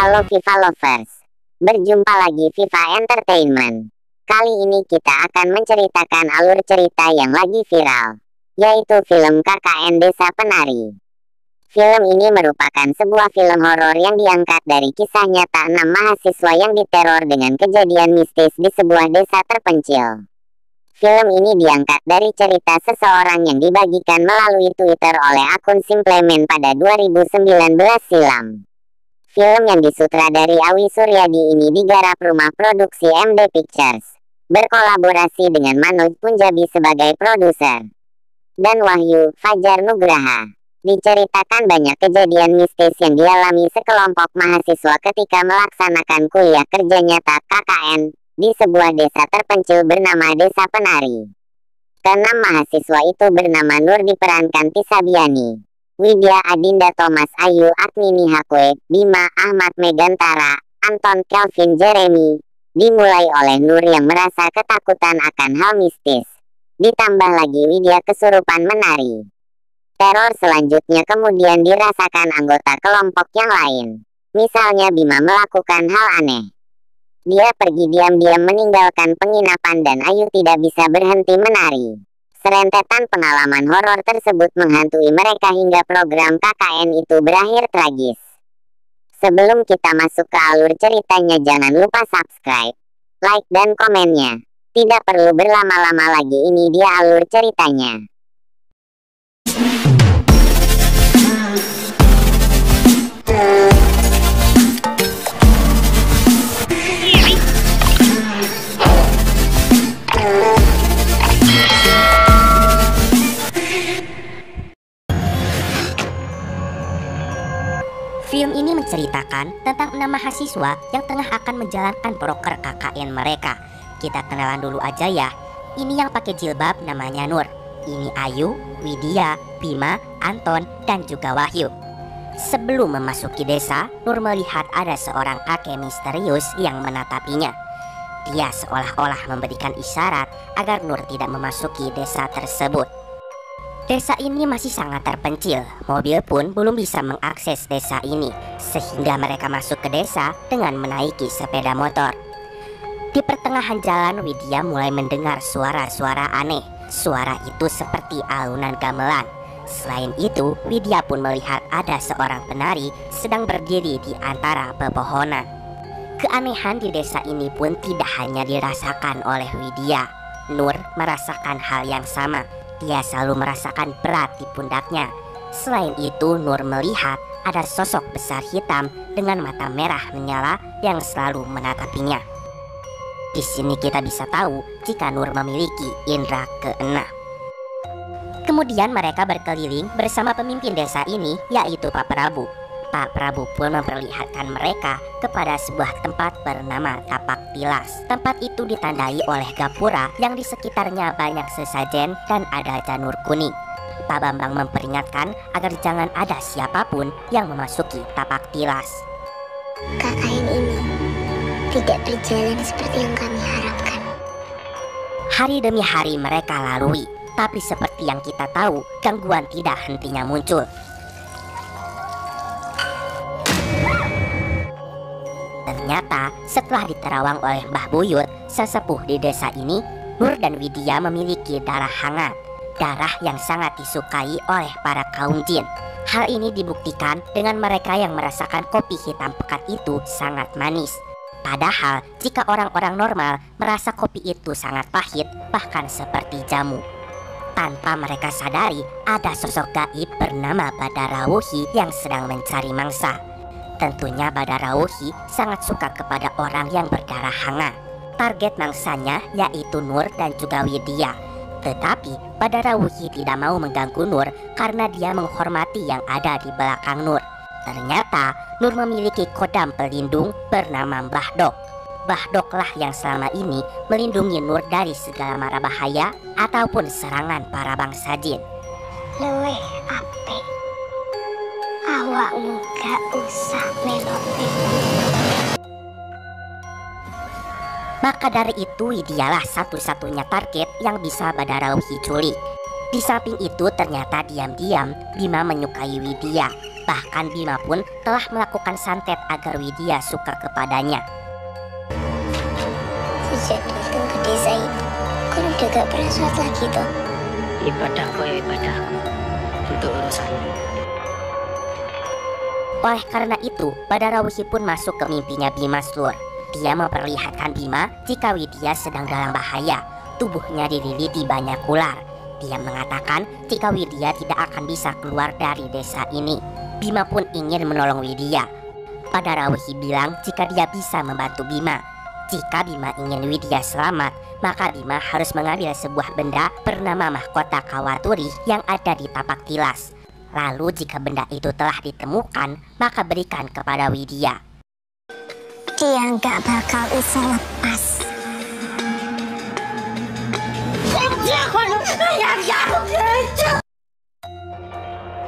Halo FIFA Lovers, berjumpa lagi FIFA Entertainment. Kali ini kita akan menceritakan alur cerita yang lagi viral, yaitu film KKN Desa Penari. Film ini merupakan sebuah film horor yang diangkat dari kisah nyata 6 mahasiswa yang diteror dengan kejadian mistis di sebuah desa terpencil. Film ini diangkat dari cerita seseorang yang dibagikan melalui Twitter oleh akun Simplemen pada 2019 silam. Film yang disutradari Awi Suryadi ini digarap rumah produksi MD Pictures, berkolaborasi dengan Manoj Punjabi sebagai produser, dan Wahyu Fajar Nugraha. Diceritakan banyak kejadian mistis yang dialami sekelompok mahasiswa ketika melaksanakan kuliah kerja nyata KKN di sebuah desa terpencil bernama Desa Penari. Keenam mahasiswa itu bernama Nur diperankan Tisabiani, Widya Adinda Thomas Ayu Agni Hakwe, Bima Ahmad Megantara, Anton Kelvin Jeremy. Dimulai oleh Nur yang merasa ketakutan akan hal mistis. Ditambah lagi Widya kesurupan menari. Teror selanjutnya kemudian dirasakan anggota kelompok yang lain. Misalnya Bima melakukan hal aneh. Dia pergi diam-diam meninggalkan penginapan dan Ayu tidak bisa berhenti menari. Serentetan pengalaman horor tersebut menghantui mereka hingga program KKN itu berakhir tragis. Sebelum kita masuk ke alur ceritanya, jangan lupa subscribe, like, dan komennya. Tidak perlu berlama-lama lagi, ini dia alur ceritanya. Film ini menceritakan tentang 6 mahasiswa yang tengah akan menjalankan proker KKN mereka. Kita kenalan dulu aja ya. Ini yang pakai jilbab namanya Nur. Ini Ayu, Widya, Bima, Anton, dan juga Wahyu. Sebelum memasuki desa, Nur melihat ada seorang kakek misterius yang menatapinya. Dia seolah-olah memberikan isyarat agar Nur tidak memasuki desa tersebut. Desa ini masih sangat terpencil, mobil pun belum bisa mengakses desa ini, sehingga mereka masuk ke desa dengan menaiki sepeda motor. Di pertengahan jalan, Widya mulai mendengar suara-suara aneh. Suara itu seperti alunan gamelan. Selain itu, Widya pun melihat ada seorang penari sedang berdiri di antara pepohonan. Keanehan di desa ini pun tidak hanya dirasakan oleh Widya. Nur merasakan hal yang sama. Dia selalu merasakan berat di pundaknya. Selain itu, Nur melihat ada sosok besar hitam dengan mata merah menyala yang selalu menatapinya. Di sini kita bisa tahu jika Nur memiliki indera keenam. Kemudian mereka berkeliling bersama pemimpin desa ini, yaitu Pak Prabu. Pak Prabu pun memperlihatkan mereka kepada sebuah tempat bernama Tapak Tilas. Tempat itu ditandai oleh gapura yang di sekitarnya banyak sesajen dan ada janur kuning. Pak Bambang memperingatkan agar jangan ada siapapun yang memasuki Tapak Tilas. KKN ini tidak berjalan seperti yang kami harapkan. Hari demi hari mereka lalui, tapi seperti yang kita tahu, gangguan tidak hentinya muncul. Ternyata setelah diterawang oleh Mbah Buyut, sesepuh di desa ini, Nur dan Widya memiliki darah hangat, darah yang sangat disukai oleh para kaum jin. Hal ini dibuktikan dengan mereka yang merasakan kopi hitam pekat itu sangat manis. Padahal jika orang-orang normal merasa kopi itu sangat pahit, bahkan seperti jamu. Tanpa mereka sadari, ada sosok gaib bernama Badarawuhi yang sedang mencari mangsa. Tentunya Badarawuhi sangat suka kepada orang yang berdarah hangat. Target mangsanya yaitu Nur dan juga Widya. Tetapi Badarawuhi tidak mau mengganggu Nur karena dia menghormati yang ada di belakang Nur. Ternyata Nur memiliki kodam pelindung bernama Mbah Dok. Mbah Doklah yang selama ini melindungi Nur dari segala mara bahaya ataupun serangan para bangsa jin. Luweh apik. Awakmu gak usah melo-melo. Maka dari itu Widyalah satu-satunya target yang bisa Badarawuhi culik. Di samping itu ternyata diam-diam Bima menyukai Widya. Bahkan Bima pun telah melakukan santet agar Widya suka kepadanya. Sejak datang ke desa ini, kan udah gak pernah sholat lagi toh. Ibadahku ya ibadahku, untuk urusanmu. Oleh karena itu, Badarawuhi pun masuk ke mimpinya Bima Slur. Dia memperlihatkan Bima jika Widya sedang dalam bahaya. Tubuhnya dililiti banyak ular. Dia mengatakan jika Widya tidak akan bisa keluar dari desa ini. Bima pun ingin menolong Widya. Badarawuhi bilang jika dia bisa membantu Bima. Jika Bima ingin Widya selamat, maka Bima harus mengambil sebuah benda bernama mahkota Kawaturi yang ada di tapak tilas. Lalu jika benda itu telah ditemukan, maka berikan kepada Widya. Dia nggak bakal bisa lepas.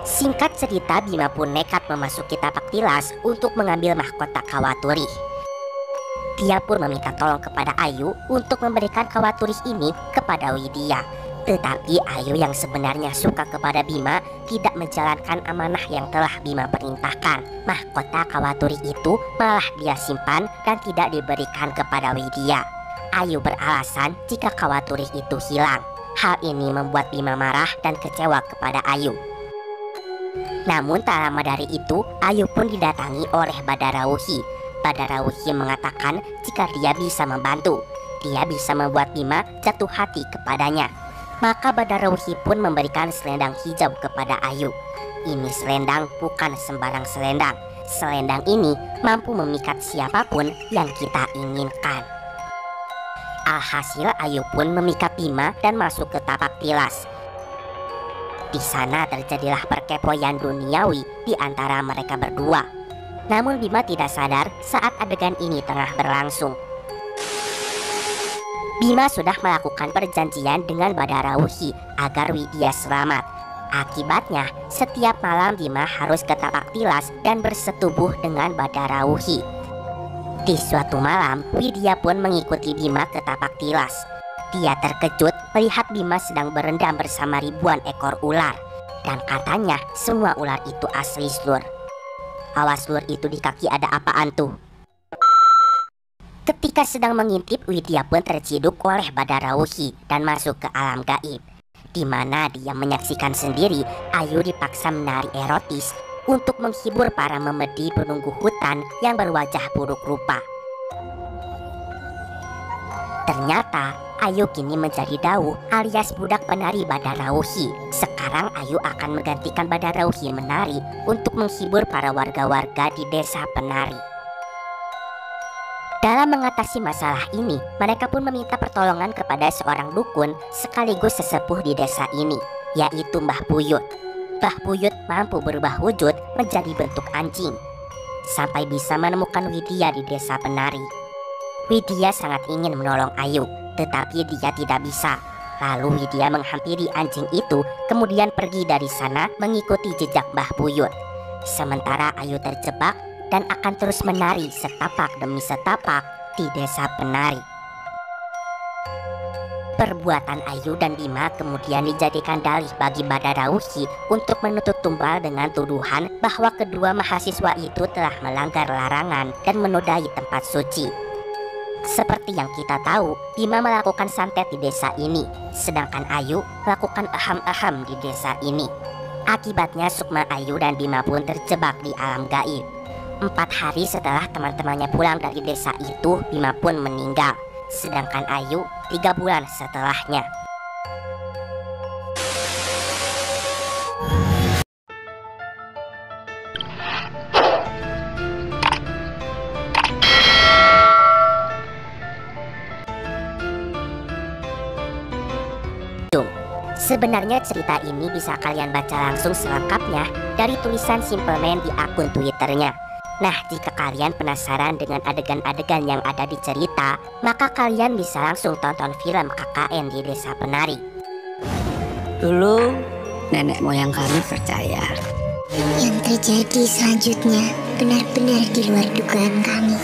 Singkat cerita, Bima pun nekat memasuki tapak tilas untuk mengambil mahkota Kawaturi. Dia pun meminta tolong kepada Ayu untuk memberikan Kawaturi ini kepada Widya. Tetapi Ayu yang sebenarnya suka kepada Bima tidak menjalankan amanah yang telah Bima perintahkan. Mahkota Kawaturi itu malah dia simpan dan tidak diberikan kepada Widya. Ayu beralasan jika Kawaturi itu hilang. Hal ini membuat Bima marah dan kecewa kepada Ayu. Namun tak lama dari itu, Ayu pun didatangi oleh Badarawuhi. Badarawuhi mengatakan jika dia bisa membantu, dia bisa membuat Bima jatuh hati kepadanya. Maka Badarawuhi pun memberikan selendang hijau kepada Ayu. Ini selendang bukan sembarang selendang. Selendang ini mampu memikat siapapun yang kita inginkan. Alhasil Ayu pun memikat Bima dan masuk ke tapak tilas. Di sana terjadilah perkepoyan duniawi di antara mereka berdua. Namun Bima tidak sadar saat adegan ini tengah berlangsung. Bima sudah melakukan perjanjian dengan Badarawuhi agar Widya selamat. Akibatnya, setiap malam Bima harus ke tapak tilas dan bersetubuh dengan Badarawuhi. Di suatu malam, Widya pun mengikuti Bima ke tapak tilas. Dia terkejut melihat Bima sedang berendam bersama ribuan ekor ular. Dan katanya semua ular itu asli Slur. Awas Slur, itu di kaki ada apaan tuh? Ketika sedang mengintip, Widya pun terciduk oleh Badarawuhi dan masuk ke alam gaib, di mana dia menyaksikan sendiri Ayu dipaksa menari erotis untuk menghibur para memedi penunggu hutan yang berwajah buruk rupa. Ternyata Ayu kini menjadi Dau alias budak penari Badarawuhi. Sekarang Ayu akan menggantikan Badarawuhi menari untuk menghibur para warga-warga di desa penari. Dalam mengatasi masalah ini, mereka pun meminta pertolongan kepada seorang dukun sekaligus sesepuh di desa ini, yaitu Mbah Buyut. Mbah Buyut mampu berubah wujud menjadi bentuk anjing, sampai bisa menemukan Widya di desa penari. Widya sangat ingin menolong Ayu, tetapi dia tidak bisa. Lalu Widya menghampiri anjing itu, kemudian pergi dari sana mengikuti jejak Mbah Buyut. Sementara Ayu terjebak dan akan terus menari setapak demi setapak di desa penari. Perbuatan Ayu dan Bima kemudian dijadikan dalih bagi Badarawuhi untuk menuntut tumbal dengan tuduhan bahwa kedua mahasiswa itu telah melanggar larangan dan menodai tempat suci. Seperti yang kita tahu, Bima melakukan santet di desa ini, sedangkan Ayu melakukan aham-aham di desa ini. Akibatnya Sukma, Ayu dan Bima pun terjebak di alam gaib. 4 hari setelah teman-temannya pulang dari desa itu, Bima pun meninggal. Sedangkan Ayu 3 bulan setelahnya. Sebenarnya cerita ini bisa kalian baca langsung selengkapnya dari tulisan Simple Man di akun Twitternya. Nah, jika kalian penasaran dengan adegan-adegan yang ada di cerita, maka kalian bisa langsung tonton film KKN di Desa Penari. Dulu nenek moyang kami percaya Yang terjadi selanjutnya benar-benar di luar dugaan kami.